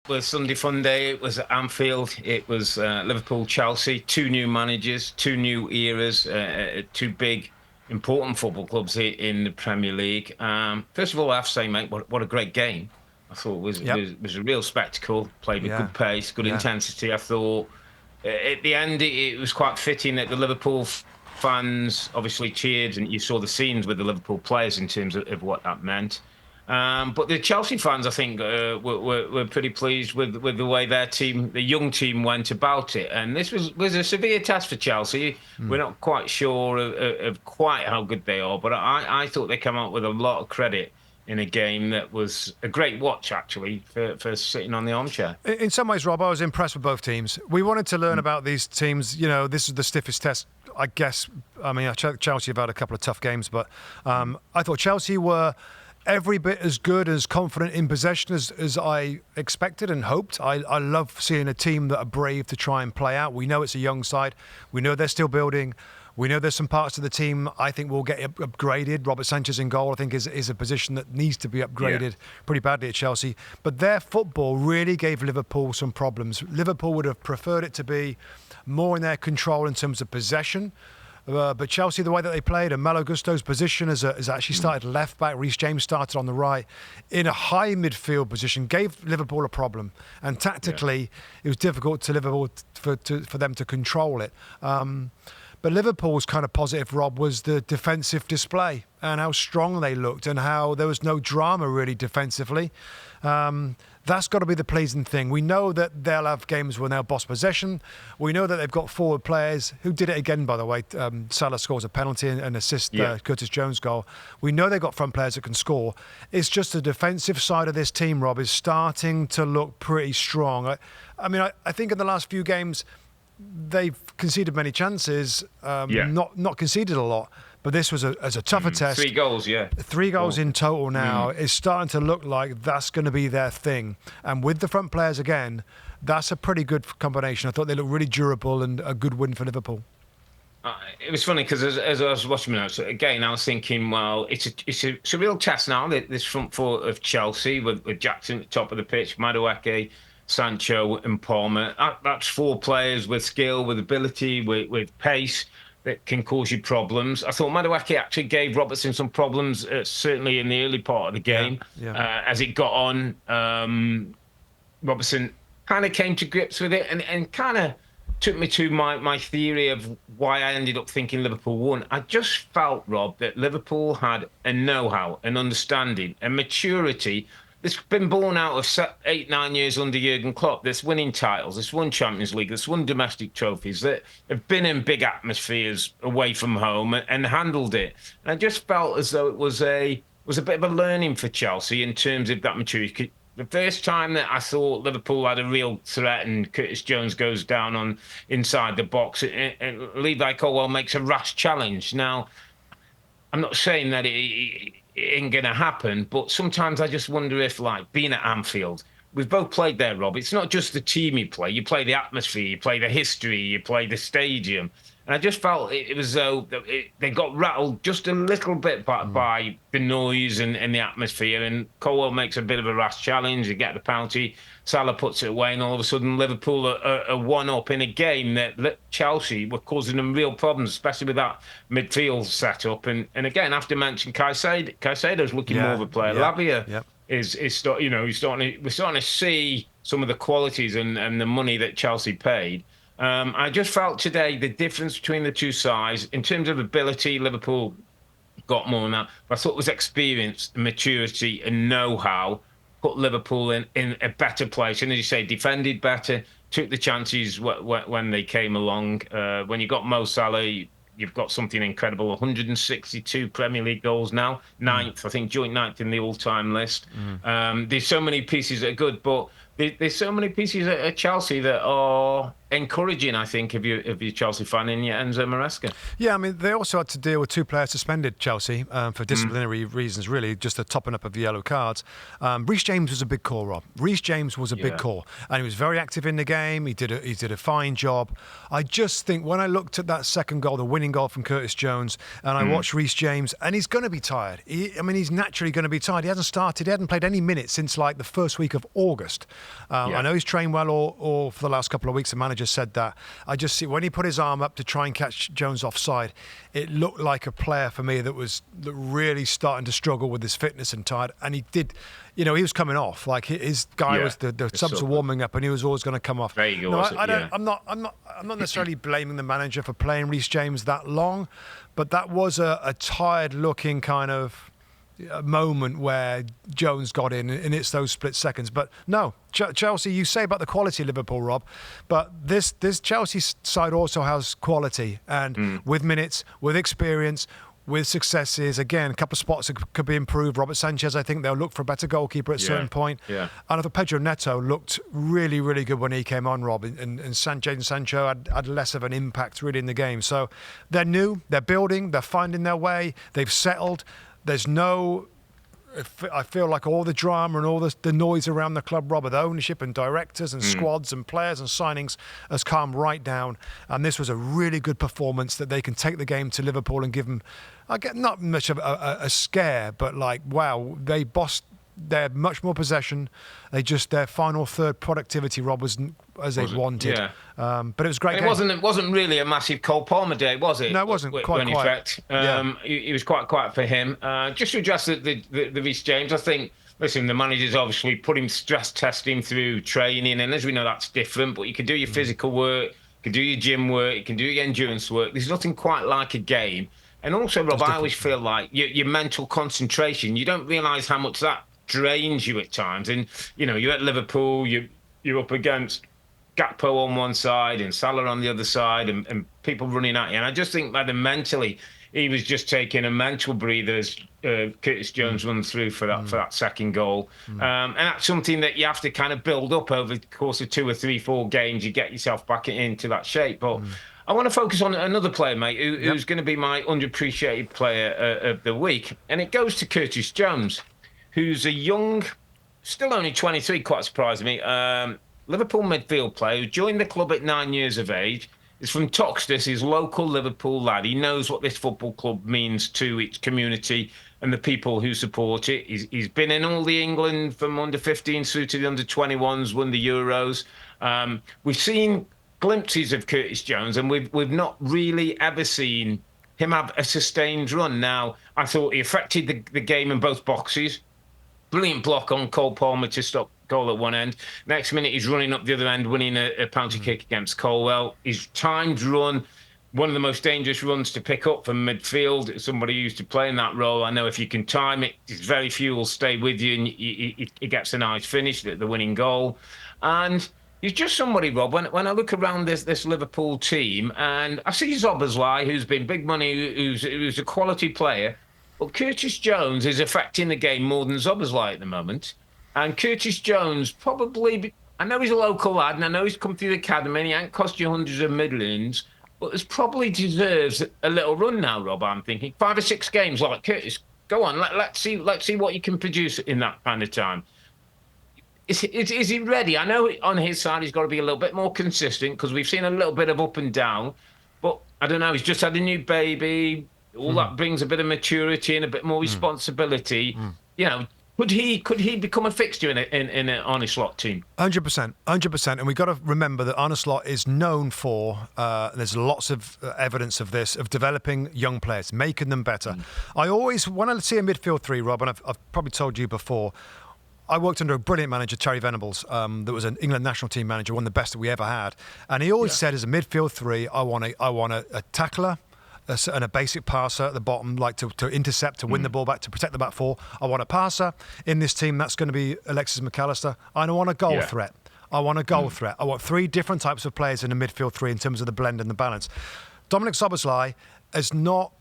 was Sunday Fun Day. It was at Anfield. It was Liverpool, Chelsea. Two new managers, two new eras, two big, important football clubs here in the Premier League. First of all, I have to say, mate, what a great game. I thought it was a real spectacle. Played with good pace, good intensity. I thought at the end it was quite fitting that the Liverpool fans obviously cheered, and you saw the scenes with the Liverpool players in terms of what that meant. But the Chelsea fans, I think, were pretty pleased with the way their team, the young team, went about it. And this was a severe test for Chelsea. We're not quite sure of quite how good they are, but I thought they came out with a lot of credit in a game that was a great watch, actually, for sitting on the armchair. In some ways, Rob, I was impressed with both teams. We wanted to learn about these teams. You know, this is the stiffest test, I guess. I mean, Chelsea have had a couple of tough games, but I thought Chelsea were every bit as good, as confident in possession as I expected and hoped. I love seeing a team that are brave to try and play out. We know it's a young side. We know they're still building. We know there's some parts of the team I think will get upgraded. Robert Sanchez in goal, I think, is a position that needs to be upgraded pretty badly at Chelsea. But their football really gave Liverpool some problems. Liverpool would have preferred it to be more in their control in terms of possession. But Chelsea, the way that they played, and Malo Gusto's position has actually started left back. Reece James started on the right in a high midfield position, gave Liverpool a problem. And tactically, it was difficult to Liverpool for them to control it. But Liverpool's kind of positive, Rob, was the defensive display and how strong they looked and how there was no drama really defensively. That's got to be the pleasing thing. We know that they'll have games when they'll boss possession. We know that they've got forward players who did it again, by the way. Salah scores a penalty and assist Curtis Jones' goal. We know they've got front players that can score. It's just the defensive side of this team, Rob, is starting to look pretty strong. I think in the last few games, they've conceded many chances, not conceded a lot. But this was a tougher test. 3 goals, 3 goals in total now. It's starting to look like that's going to be their thing. And with the front players again, that's a pretty good combination. I thought they looked really durable and a good win for Liverpool. It was funny because as I was watching the notes, again, I was thinking, well, it's a real test now, this front four of Chelsea with Jackson at the top of the pitch, Madueke, Sancho and Palmer. That's 4 players with skill, with ability, with pace that can cause you problems. I thought Madueke actually gave Robertson some problems, certainly in the early part of the game. As it got on, Robertson kind of came to grips with it and kind of took me to my theory of why I ended up thinking Liverpool won. I just felt, Rob, that Liverpool had a know-how, an understanding, a maturity that's been born out of 8-9 years under Jurgen Klopp. That's winning titles, that's won Champions League, that's won domestic trophies, that have been in big atmospheres away from home and handled it. And I just felt as though it was a bit of a learning for Chelsea in terms of that maturity. The first time that I thought Liverpool had a real threat and Curtis Jones goes down on inside the box and Levi Colwill makes a rash challenge. Now, I'm not saying that it ain't going to happen, but sometimes I just wonder if, like, being at Anfield, we've both played there, Rob. It's not just the team you play the atmosphere, you play the history, you play the stadium. And I just felt it was though they got rattled just a little bit by the noise and the atmosphere. And Colwill makes a bit of a rash challenge. You get the penalty. Salah puts it away, and all of a sudden Liverpool are one up in a game that Chelsea were causing them real problems, especially with that midfield setup. And again, after mentioning Caicedo's looking more of a player. Lavia is we're starting to see some of the qualities and the money that Chelsea paid. I just felt today the difference between the two sides in terms of ability. Liverpool got more than that, but I thought it was experience, maturity, and know-how put Liverpool in a better place. And as you say, defended better, took the chances when they came along. When you got Mo Salah, you've got something incredible. 162 Premier League goals now, ninth, I think, joint ninth in the all-time list. There's so many pieces that are good, but there's so many pieces at Chelsea that are encouraging, I think, if you're Chelsea fan in your Enzo Maresca. Yeah, I mean, they also had to deal with 2 players suspended, Chelsea, for disciplinary reasons, really, just the topping up of the yellow cards. Reece James was a big call, Rob. Reece James was a big call, and he was very active in the game. He did a fine job. I just think when I looked at that second goal, the winning goal from Curtis Jones, and I watched Reece James, and he's going to be tired. He's naturally going to be tired. He hadn't played any minutes since like the first week of August. I know he's trained well or for the last couple of weeks. The manager said that. I just see when he put his arm up to try and catch Jones offside, it looked like a player for me that really starting to struggle with his fitness and tired. And he did, he was coming off. Like his guy was the subs were warming up, and he was always going to come off. There you go. No, I'm not necessarily blaming the manager for playing Reece James that long, but that was a tired-looking kind of moment where Jones got in, and it's those split seconds. But no, Chelsea, you say about the quality of Liverpool, Rob, but this Chelsea side also has quality, and with minutes, with experience, with successes. Again, a couple of spots that could be improved. Robert Sanchez, I think they'll look for a better goalkeeper at a certain point. Yeah. And I thought Pedro Neto looked really, really good when he came on, Rob. And Sancho had less of an impact really in the game. So they're new, they're building, they're finding their way, they've settled. There's no, I feel like all the drama and all the noise around the club, Rob, with ownership and directors and squads and players and signings has calmed right down. And this was a really good performance that they can take the game to Liverpool and give them, I get not much of a scare, but like, wow, they bossed. They're much more possession. Their final third productivity, Rob, wasn't as they wanted. Yeah. But it was a great. And it wasn't really a massive Cole Palmer day, was it? No, it wasn't quite. It was quite quiet for him. Just to address the Reece James, I think. Listen, the manager's obviously put him stress testing through training, and as we know, that's different. But you can do your physical work, you can do your gym work, you can do your endurance work. There's nothing quite like a game. And also, Rob, I always feel like your mental concentration. You don't realise how much that drains you at times. And you're at Liverpool, you're up against Gakpo on one side and Salah on the other side, and people running at you. And I just think that mentally he was just taking a mental breather as Curtis Jones runs through for that second goal. And that's something that you have to kind of build up over the course of 2 or 3, 4 games. You get yourself back into that shape. But I want to focus on another player, mate, who's going to be my underappreciated player of the week. And it goes to Curtis Jones, who's a young, still only 23, quite surprised me, Liverpool midfield player who joined the club at 9 years of age. He's from Toxteth, he's a local Liverpool lad. He knows what this football club means to its community and the people who support it. He's been in all the England from under 15s through to the under 21s, won the Euros. We've seen glimpses of Curtis Jones, and we've not really ever seen him have a sustained run. Now, I thought he affected the game in both boxes. Brilliant block on Cole Palmer to stop goal at one end. Next minute, he's running up the other end, winning a penalty kick against Colwell. His timed run, one of the most dangerous runs to pick up from midfield. Somebody who used to play in that role. I know if you can time it, very few will stay with you, and he gets a nice finish, the winning goal. And he's just somebody, Rob, when I look around this Liverpool team, and I see Szoboszlai, who's been big money, who's a quality player, but Curtis Jones is affecting the game more than Szoboszlai at the moment. And Curtis Jones probably, I know he's a local lad, and I know he's come through the academy, and he ain't cost you hundreds of millions, but this probably deserves a little run now, Rob, I'm thinking. 5 or 6 games like Curtis. Go on, let's see what you can produce in that kind of time. Is he ready? I know on his side he's got to be a little bit more consistent because we've seen a little bit of up and down, but I don't know, he's just had a new baby. All that brings a bit of maturity and a bit more responsibility. Could he become a fixture in an Arne Slot team? 100%. And we've got to remember that Arne Slot is known for, there's lots of evidence of this, of developing young players, making them better. I always, when I see a midfield three, Rob, and I've probably told you before, I worked under a brilliant manager, Terry Venables, that was an England national team manager, one of the best that we ever had. And he always said, as a midfield three, I want a tackler, and a basic passer at the bottom, like to intercept, to win the ball back, to protect the back four. I want a passer in this team. That's going to be Alexis McAllister. I want a goal threat. I want 3 different types of players in a midfield three in terms of the blend and the balance. Dominic Szoboszlai is not.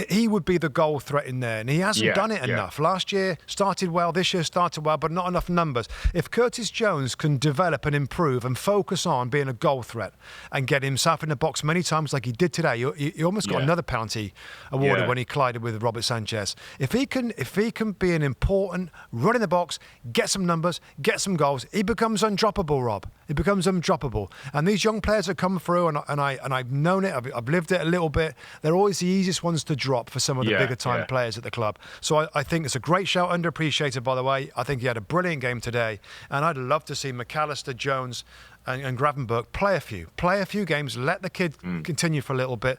he would be the goal threat in there, and he hasn't done it enough. Last year started well, this year started well, but not enough numbers. If Curtis Jones can develop and improve and focus on being a goal threat and get himself in the box many times like he did today, he almost got another penalty awarded when he collided with Robert Sanchez. If he can be an important run in the box, get some numbers, get some goals, he becomes undroppable, Rob. He becomes undroppable. And these young players that come through, and I've known it, I've lived it a little bit, they're always the easiest ones to drop for some of the bigger time players at the club. So I think it's a great shout, underappreciated, by the way. I think he had a brilliant game today, and I'd love to see McAllister, Jones and Gravenberch play a few games, let the kid continue for a little bit.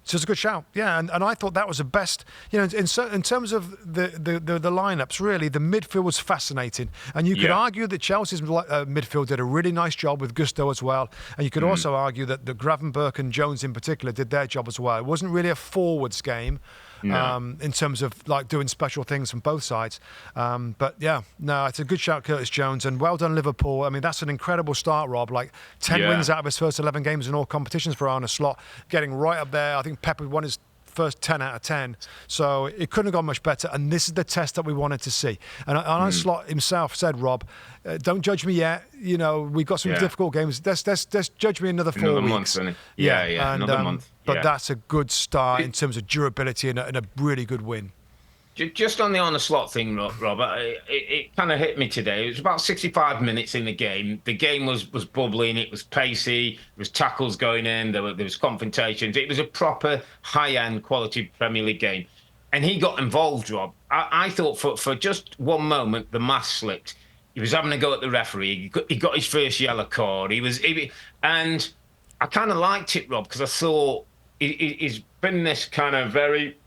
So it's a good shout, and I thought that was the best. In terms of the lineups, really, the midfield was fascinating, and you could argue that Chelsea's midfield did a really nice job with Mustoe as well, and you could also argue that the Gravenberch and Jones in particular did their job as well. It wasn't really a forwards game. In terms of like doing special things from both sides. But it's a good shout, Curtis Jones, and well done, Liverpool. I mean, that's an incredible start, Rob. Like 10 wins out of his first 11 games in all competitions for Arne Slot, getting right up there. I think Pepper won his first 10 out of 10. So it couldn't have gone much better. And this is the test that we wanted to see. And Arne Slot himself said, Rob, don't judge me yet. We've got some difficult games. Let's judge me another 4 weeks. Month, another month. But that's a good start in terms of durability and a really good win. Just on the Arne Slot thing, Rob, it kind of hit me today. It was about 65 minutes in the game. The game was bubbling. It was pacey. There was tackles going in. There was confrontations. It was a proper high-end quality Premier League game. And he got involved, Rob. I thought for just one moment, the mask slipped. He was having a go at the referee. He got his first yellow card. And I kind of liked it, Rob, because I thought he's been this kind of very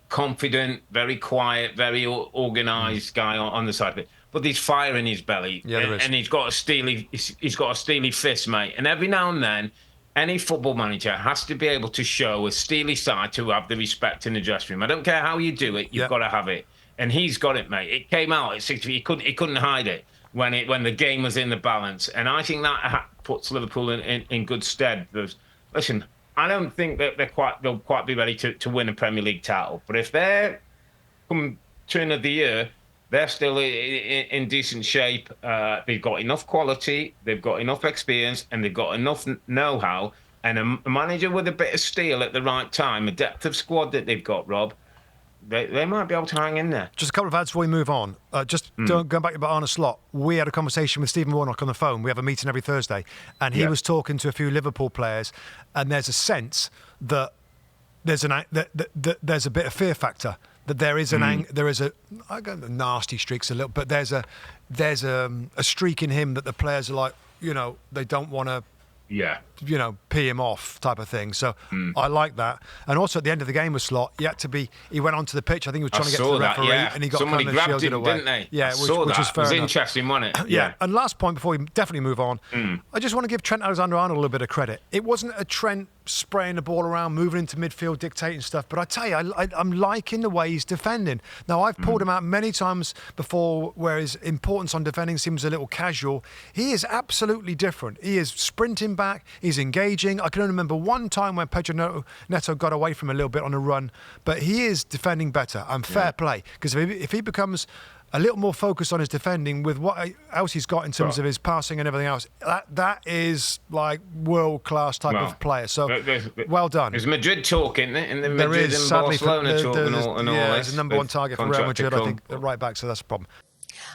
confident, very quiet, very organised guy on the side of it. But there's fire in his belly, and he's got a steely fist, mate. And every now and then, any football manager has to be able to show a steely side to have the respect in the dressing room. I don't care how you do it, you've got to have it. And he's got it, mate. It came out at 60. He couldn't hide it when the game was in the balance. And I think that puts Liverpool in good stead. Listen, I don't think that they'll quite be ready to win a Premier League title. But if they're come turn of the year, they're still in decent shape. They've got enough quality, they've got enough experience, and they've got enough know-how. And a manager with a bit of steel at the right time, a depth of squad that they've got, Rob, they might be able to hang in there. Just a couple of ads before we move on. Going back about Arne Slot, we had a conversation with Stephen Warnock on the phone. We have a meeting every Thursday, and he was talking to a few Liverpool players, and there's a sense that there's a bit of fear factor. That there is I got nasty streaks a little, but there's a streak in him that the players are like, they don't want to. Pee him off type of thing. So I like that. And also at the end of the game with Slot, he went onto the pitch. I think he was trying to get to the referee, and he got somebody kind of grabbed shielded him, away. didn't they? Yeah, which was fair enough. Interesting, wasn't it? Yeah. And last point before we definitely move on, I just want to give Trent Alexander-Arnold a little bit of credit. It wasn't a Trent spraying the ball around, moving into midfield, dictating stuff. But I tell you, I'm liking the way he's defending. Now, I've pulled him out many times before where his importance on defending seems a little casual. He is absolutely different. He is sprinting back. He's engaging. I can only remember one time when Pedro Neto got away from him a little bit on a run. But he is defending better, and fair play. Because if he becomes a little more focused on his defending with what else he's got in terms of his passing and everything else, that is like world-class type of player. So, well done. There's Madrid talk, isn't it? And Madrid and Barcelona talk and all this. There's a number one target for Real Madrid, I think, right back, so that's a problem.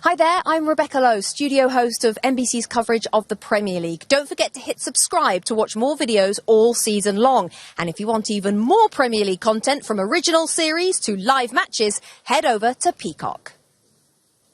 Hi there, I'm Rebecca Lowe, studio host of NBC's coverage of the Premier League. Don't forget to hit subscribe to watch more videos all season long. And if you want even more Premier League content, from original series to live matches, head over to Peacock.